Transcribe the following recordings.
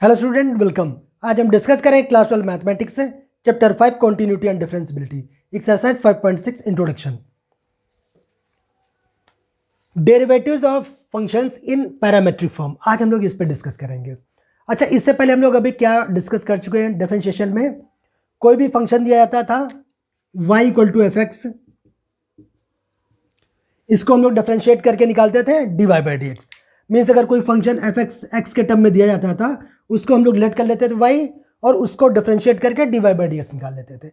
Hello student, welcome. आज हम discuss करें क्लास 12 मैथमेटिक्स से chapter 5 continuity and differentiability, exercise 5.6 introduction. Derivatives of functions in parametric form, आज हम लोग इस पर डिस्कस करेंगे। अच्छा, इससे पहले हम लोग अभी क्या डिस्कस कर चुके हैं? डिफरेंशिएशन में कोई भी फंक्शन दिया जाता था y equal to F X, इसको हम लोग डिफरेंशिएट करके निकालते थे dy by D X. Means अगर कोई फंक्शन एफ एक्स एक्स के टर्म में दिया जाता था, उसको हम लोग लेट कर लेते थे y और उसको डिफरेंशिएट करके dy बाई डी एक्स निकाल लेते थे।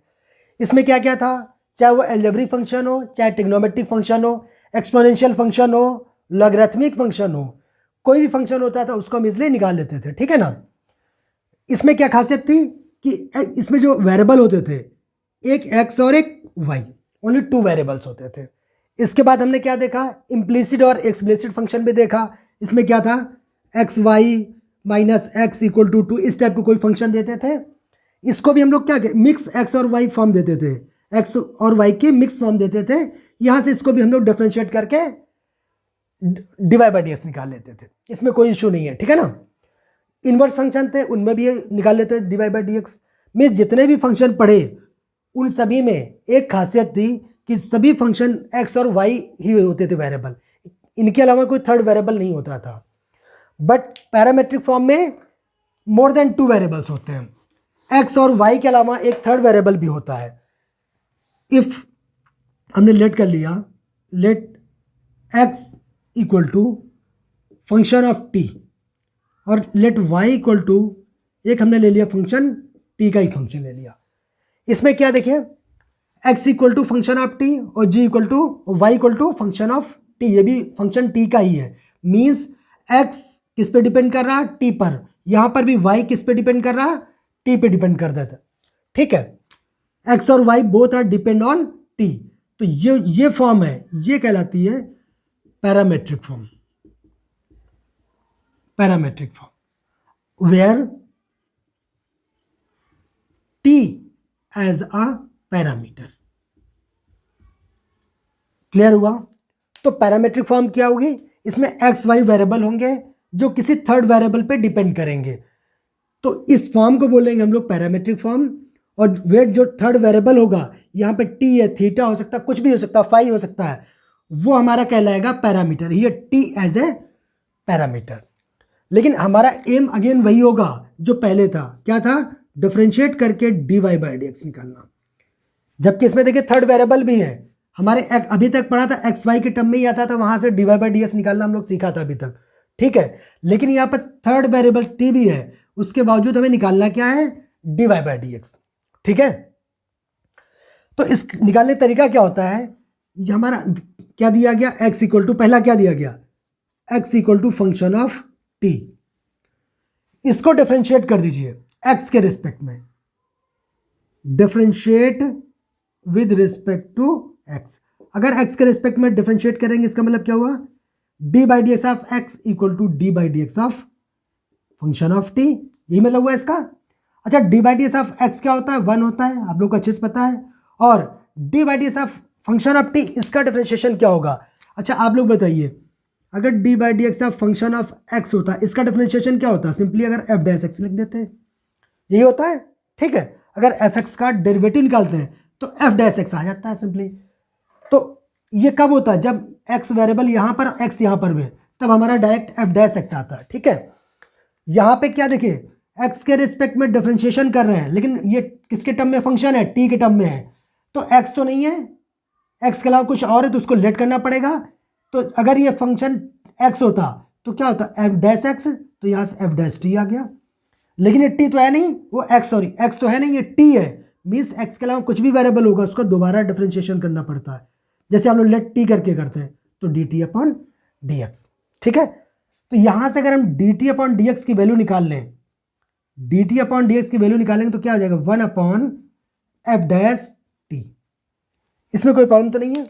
इसमें क्या क्या था? चाहे वो अलजेब्रिक फंक्शन हो, चाहे ट्रिग्नोमेट्रिक फंक्शन हो, एक्सपोनेंशियल फंक्शन हो, लॉगरिथमिक फंक्शन हो, कोई भी फंक्शन होता था उसको हम इसलिए निकाल लेते थे। ठीक है ना? इसमें क्या खासियत थी कि इसमें जो वेरिएबल होते थे, एक x और एक y, ओनली 2 वेरिएबल्स होते थे। इसके बाद हमने क्या देखा? इम्प्लिसिट और एक्सप्लिसिट फंक्शन भी देखा। इसमें क्या था? X Y minus X equal to 2, इस टाइप को कोई फंक्शन देते थे। इसको भी हम लोग क्या मिक्स एक्स और वाई फॉर्म देते थे, एक्स और वाई के मिक्स फॉर्म देते थे। यहां से इसको भी हम लोग डिफरेंशिएट करके डिवाइड बाई डी एक्स निकाल लेते थे। इसमें कोई इशू नहीं है। ठीक है ना? इनवर्स फंक्शन थे, उनमें भी निकाल लेते थे divide by D X. Means जितने भी फंक्शन पढ़े उन सभी में एक खासियत थी कि सभी फंक्शन एक्स और वाई ही होते थे वेरिएबल, इनके अलावा कोई थर्ड वेरिएबल नहीं होता था। बट पैरामेट्रिक फॉर्म में मोर देन 2 वेरिएबल्स होते हैं। एक्स और वाई के अलावा एक थर्ड वेरिएबल भी होता है। इफ हमने लेट कर लिया, let X equal to function of T और लेट वाई इक्वल टू एक हमने ले लिया फंक्शन टी का ही फंक्शन ले लिया। इसमें क्या देखिए, x equal to function of T और g equal to Y equal to function of T, ये भी फंक्शन t का ही है। मीन्स x किस पे डिपेंड कर रहा? t पर। यहां पर भी y किस पे डिपेंड कर रहा? t पे डिपेंड कर देता। ठीक है, x और y both are depend on t। तो ये फॉर्म है, ये कहलाती है parametric form. Parametric form where t as a parameter. Clear हुआ? तो पैरामेट्रिक फॉर्म क्या होगी? इसमें एक्स वाई वेरिएबल होंगे जो किसी थर्ड वेरिएबल पे डिपेंड करेंगे। तो इस फॉर्म को बोलेंगे हम लोग पैरामेट्रिक फॉर्म। और वेट जो थर्ड वेरिएबल होगा, यहाँ पे टी है, थीटा हो सकता है, कुछ भी हो सकता है, फाई हो सकता है, वो हमारा कहलाएगा पैरामीटर। ये टी एज ए पैरामीटर। लेकिन हमारा एम अगेन वही होगा जो पहले था। क्या था? डिफरेंशिएट करके D Y by D X निकालना। जबकि इसमें देखिए थर्ड वेरिएबल भी है। हमारे अभी तक पढ़ा था एक्स वाई के टर्म में ही आता था, वहां से D Y by D X निकालना हम लोग सीखा था अभी तक। ठीक है, लेकिन यहाँ पर थर्ड वेरिएबल टी भी है, उसके बावजूद हमें निकालना क्या है? D Y by D X. ठीक है, तो इस निकालने का तरीका क्या होता है? ये हमारा क्या दिया गया? एक्स इक्वल टू, पहला क्या दिया गया? X equal to function of T. इसको डिफरेंशिएट कर दीजिए एक्स के रिस्पेक्ट में। Differentiate with respect to X. अगर एक्स के रिस्पेक्ट में डिफरेंशिएट करेंगे, इसका मतलब क्या हुआ? D by D x of X equal to D by D x of function of T. यही मतलब हुआ इसका। अच्छा, D by D x of X क्या होता है? 1 होता है, आप लोग को अच्छे से पता है। और D by D x of function of T, इसका डिफरेंशिएशन क्या होगा? अच्छा, आप लोग बताइए, अगर D by D x of function of x होता है, इसका डिफरेंशिएशन क्या होता है? सिंपली अगर एफ डैश एक्स लिख देते हैं, यही होता है। ठीक है, अगर एफ एक्स का डेरिवेटिव निकालते हैं तो एफ डैश एक्स आ जाता है सिंपली। तो ये कब होता है? जब एक्स वेरिएबल यहां पर, एक्स यहां पर भी है, तब हमारा डायरेक्ट एफ डैश एक्स आता है। ठीक है, यहां पे क्या देखिए, एक्स के रिस्पेक्ट में डिफरेंशिएशन कर रहे हैं, लेकिन ये किसके टर्म में फंक्शन है? टी के टर्म में है। तो एक्स तो नहीं है, एक्स के अलावा कुछ और है, तो उसको लेट करना पड़ेगा। तो अगर ये फंक्शन एक्स होता तो क्या होता? एफ डैश एक्स, तो यहां से एफ डैश टी आ गया। लेकिन ये टी तो है नहीं, वो एक्स, सॉरी एक्स तो है नहीं, ये टी है। मीन्स एक्स के अलावा कुछ भी वेरिएबल होगा उसको दोबारा डिफरेंशिएशन करना पड़ता है। जैसे हम लोग लेट टी करके करते हैं, तो d t upon d X. ठीक है, तो यहां से अगर हम D t upon d X की वैल्यू निकाल लें, D t upon d X की वैल्यू निकालेंगे तो क्या आ जाएगा? 1 अपॉन एफ डैश टी। इसमें कोई प्रॉब्लम तो नहीं है?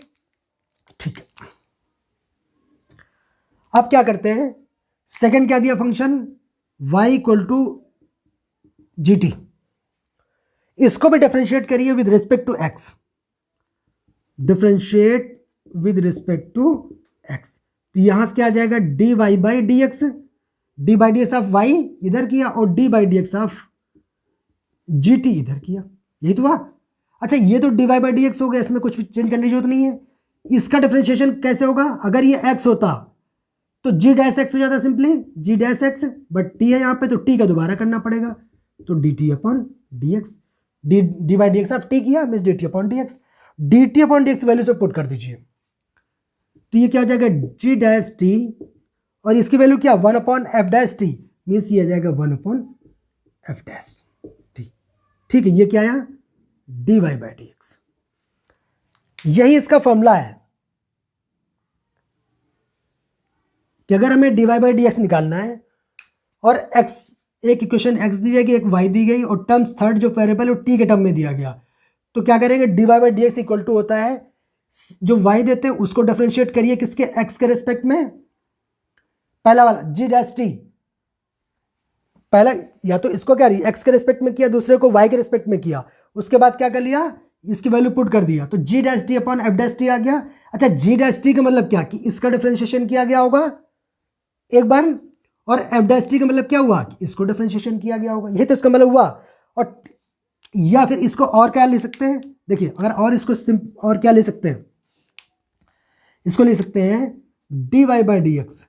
ठीक है, अब क्या करते हैं? सेकंड क्या दिया function? y equal to G T. इसको भी डिफरेंशिएट करिए with respect to X. Differentiate with respect to X, तो यहां से क्या आ जाएगा? D Y by D x D by D x of Y इधर किया और D by D x of G T इधर किया, यही तो हुआ। अच्छा ये तो D Y by D X हो गया, इसमें कुछ भी चेंज करने की जरूरत नहीं है। इसका डिफरेंशिएशन कैसे होगा, अगर ये एक्स होता तो जी डैश एक्स हो जाता simply G dash X, but T है यहाँ पे तो टी का दोबारा करना पड़ेगा, तो d t upon d x, D by D x of t किया means d t upon d x, d t upon d x value से पुट कर दीजिए, तो ये क्या हो जाएगा जी डैश टी और इसकी वैल्यू क्या 1 upon f dash T means ये आ जाएगा 1 अपॉन एफ डैश टी। ठीक है, ये क्या आया D Y by D X, यही इसका फॉर्मूला है कि अगर हमें D Y by D X निकालना है और एक्स, एक इक्वेशन एक्स दी जाएगी, एक वाई दी गई और टर्म्स थर्ड जो वेरिएबल है वो टी के टर्म में दिया गया, तो क्या करेंगे D Y by D X equal to होता है जो वाई देते हैं उसको डिफरेंशिएट करिए किसके एक्स के रिस्पेक्ट में, पहला वाला जी डैश टी, पहला या तो इसको क्या एक्स के रिस्पेक्ट में किया, दूसरे को वाई के रिस्पेक्ट में किया, उसके बाद क्या कर लिया इसकी वैल्यू पुट कर दिया, तो g dash t upon f dash t आ गया। अच्छा जी डैश टी का मतलब क्या कि इसका डिफरेंशिएशन किया गया होगा एक बार, और एफ डैश टी का मतलब क्या हुआ कि इसको डिफरेंशिएशन किया गया होगा, ये तो इसका मतलब हुआ। और या फिर इसको और क्या ले सकते हैं, देखिए अगर और इसको और क्या ले सकते हैं, इसको ले सकते हैं D Y by D X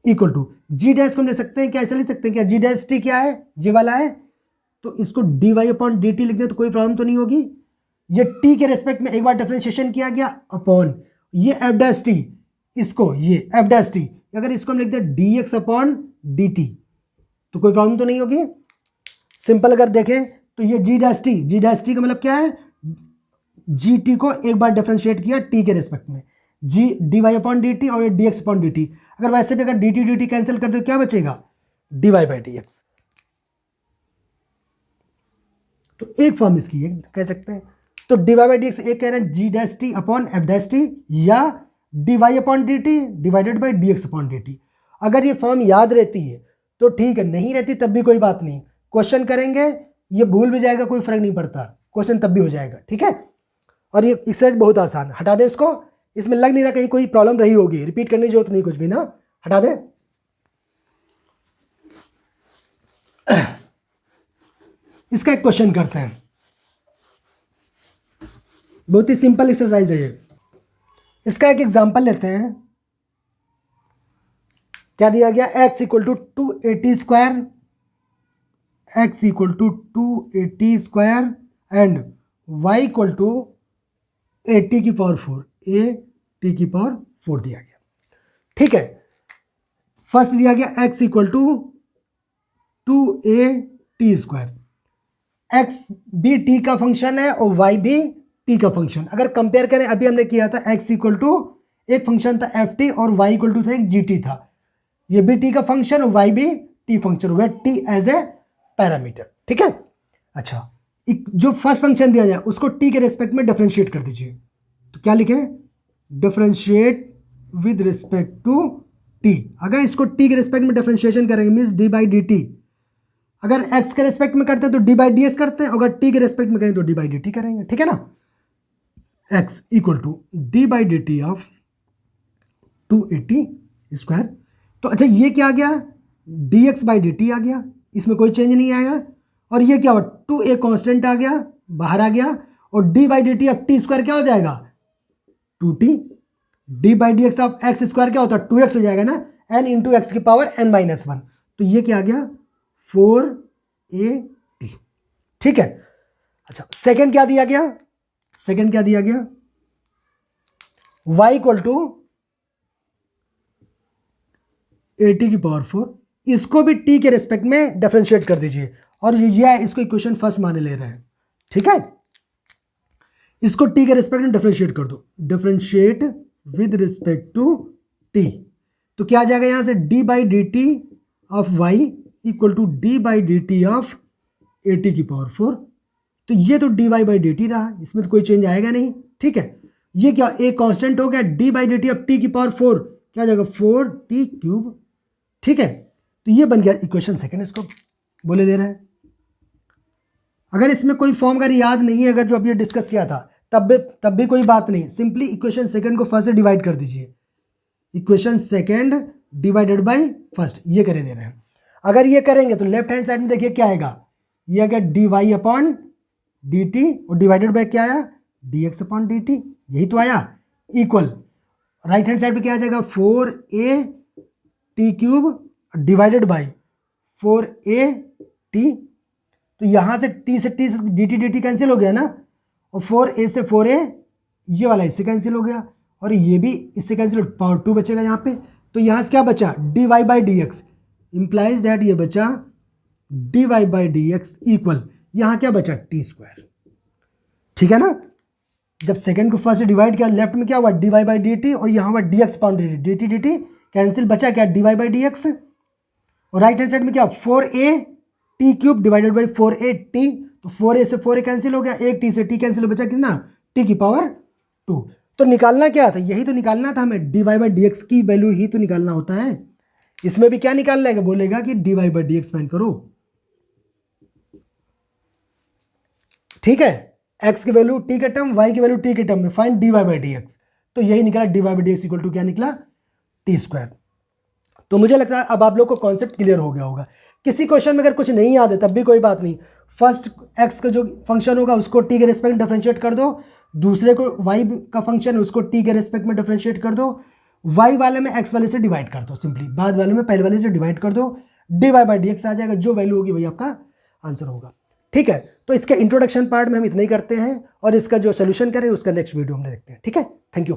equal to G dash को हम ले सकते हैं, क्या ऐसा ले सकते हैं क्या जी डैश टी क्या है ये वाला है, तो इसको D Y upon D T लिख दें तो कोई प्रॉब्लम तो नहीं होगी। ये टी के रेस्पेक्ट में एक बार डिफरेंशिएशन किया गया अपॉन ये एफ डैश टी, इसको ये एफ डैश टी, अगर इसको हम लिख दें D x upon D T तो कोई प्रॉब्लम तो नहीं होगी। सिंपल अगर देखें तो ये जी डैश टी का मतलब क्या है, जी टी को एक बार डिफरेंशिएट किया टी के रेस्पेक्ट में, G D Y upon D T और ये D x upon D T, अगर वैसे भी अगर डी टी कैंसिल कर दे तो क्या बचेगा d Y by D x. तो एक फॉर्म इसकी है कह सकते हैं, तो D Y by D x एक कह रहे हैं g dash t upon f dash t या d Y upon D t divided by D x upon D T. अगर ये फॉर्म याद रहती है तो ठीक है, नहीं रहती तब भी कोई बात नहीं, क्वेश्चन करेंगे ये भूल भी जाएगा कोई फर्क नहीं पड़ता, क्वेश्चन तब भी हो जाएगा। ठीक है, और ये एक्सरसाइज बहुत आसान, हटा दें इसको, इसमें लग नहीं रहा कहीं कोई प्रॉब्लम रही होगी, रिपीट करने की जरूरत नहीं कुछ भी ना, हटा दें। इसका एक क्वेश्चन करते हैं, बहुत ही सिंपल एक्सरसाइज है ये। इसका एक एग्जांपल लेते हैं, क्या दिया गया x equal to 280 square, x equal to 280 square and y equal to 80 की पावर 4, a की पावर 4 दिया गया। ठीक है, फर्स्ट दिया गया x equal to 2a square, x भी t का फंक्शन है और y भी t का फंक्शन। अगर कंपेयर करें अभी हमने किया था x इक्वल टू एक फंक्शन था ft और y इक्वल टू था एक gt था, ये भी t का फंक्शन और y भी t function, where t as a parameter. ठीक है, अच्छा जो फर्स्ट फंक्शन दिया जाए उसको t के रेस्पेक्ट में डिफरेंशिएट कर दीजिए, तो क्या लिखें differentiate with respect to t। अगर इसको t के रेस्पेक्ट में डिफरेंशिएशन करेंगे means d by D T, अगर x के रेस्पेक्ट में करते हैं तो d बाई डी एस करते हैं, अगर t के रेस्पेक्ट में करें तो d बाई डी टी करेंगे। ठीक है ना, x equal to d by D T of 280 square, तो अच्छा ये क्या आ गया dx बाई डी टी आ गया, इसमें कोई चेंज नहीं आएगा, और ये क्या हुआ 2a कॉन्स्टेंट आ गया बाहर आ गया, और d by D T of T square क्या हो जाएगा 2t, d by D x of x square क्या होता है 2x हो जाएगा ना, n इंटू एक्स की पावर n-1, तो ये क्या आ गया 4at। ठीक है, अच्छा सेकंड क्या दिया गया, सेकंड क्या दिया गया y इक्वल टू 80 की पावर 4, इसको भी t के रेस्पेक्ट में डिफरेंशिएट कर दीजिए, और ये इसको इक्वेशन फर्स्ट माने ले रहे हैं। ठीक है, इसको t के रेस्पेक्ट में डिफरेंशिएट कर दो, differentiate with respect to t, तो क्या आ जाएगा यहां से d by D T of y equal to d by D T of 80 की पावर 4, तो ये तो dy बाई डी टी रहा, इसमें तो कोई चेंज आएगा नहीं। ठीक है, ये क्या एक कांस्टेंट हो गया d by D T of t की पावर 4, क्या हो जाएगा 4t क्यूब। ठीक है, तो ये बन गया इक्वेशन सेकंड, इसको बोले दे रहे हैं। अगर इसमें कोई फॉर्म अगर याद नहीं है, अगर जो अभी डिस्कस किया था तब भी कोई बात नहीं, सिंपली इक्वेशन सेकंड को फर्स्ट से डिवाइड कर दीजिए, equation second divided by first, ये करे दे रहे हैं। अगर ये करेंगे तो लेफ्ट हैंड साइड में देखिए क्या आएगा, ये आ गया D Y upon D T और डिवाइडेड बाई क्या आया, D x upon D T, यही तो आया, इक्वल राइट हैंड साइड पे क्या आ जाएगा 4a T cube divided by 4a T, तो यहाँ से टी डी टी कैंसिल हो गया ना, और 4a से 4a ये वाला इससे कैंसिल हो गया और ये भी इससे कैंसिल, पावर 2 बचेगा यहाँ पे। तो यहाँ से क्या बचा, D Y by D X, implies that ये बचा D Y by D X equal, यहाँ क्या बचा टी स्क्वायर, ठीक है ना। जब सेकंड को फर्स्ट से डिवाइड किया, लेफ्ट में क्या हुआ D Y by D T और यहाँ हुआ D X upon D T cancel, बचा क्या D Y by D X, और राइट हैंड साइड में क्या 4a T cube divided by 4a T, तो 4a से 4a कैंसिल हो गया, एक टी से टी कैंसिल, बचा कितना टी की पावर 2। तो निकालना क्या था, यही तो निकालना था हमें, D Y by D X की वैल्यू ही तो निकालना होता है। इसमें भी क्या निकालना है, बोलेगा कि D Y by D X find करो, ठीक है, एक्स की वैल्यू टी के टर्म, वाई की वैल्यू टी के टर्म में, find D Y by D x, तो यही निकला D Y by D X equal to क्या निकला टी स्क्वायर। तो मुझे लगता है अब आप लोग को कॉन्सेप्ट क्लियर हो गया होगा। किसी क्वेश्चन में अगर कुछ नहीं याद है तब भी कोई बात नहीं, फर्स्ट एक्स का जो फंक्शन होगा उसको टी के रेस्पेक्ट में डिफरेंशिएट कर दो, दूसरे को वाई का फंक्शन है उसको टी के रेस्पेक्ट में डिफरेंशिएट कर दो, वाई वाले में एक्स वाले से डिवाइड कर दो, सिंपली बाद वाले में पहले वाले से डिवाइड कर दो, d Y by D x आ जाएगा, जो वैल्यू होगी वही आपका आंसर होगा, ठीक है। तो इसके इंट्रोडक्शन पार्ट में हम इतना ही करते हैं और इसका जो सोल्यूशन करें उसका नेक्स्ट वीडियो में देखते हैं, ठीक है। Thank you.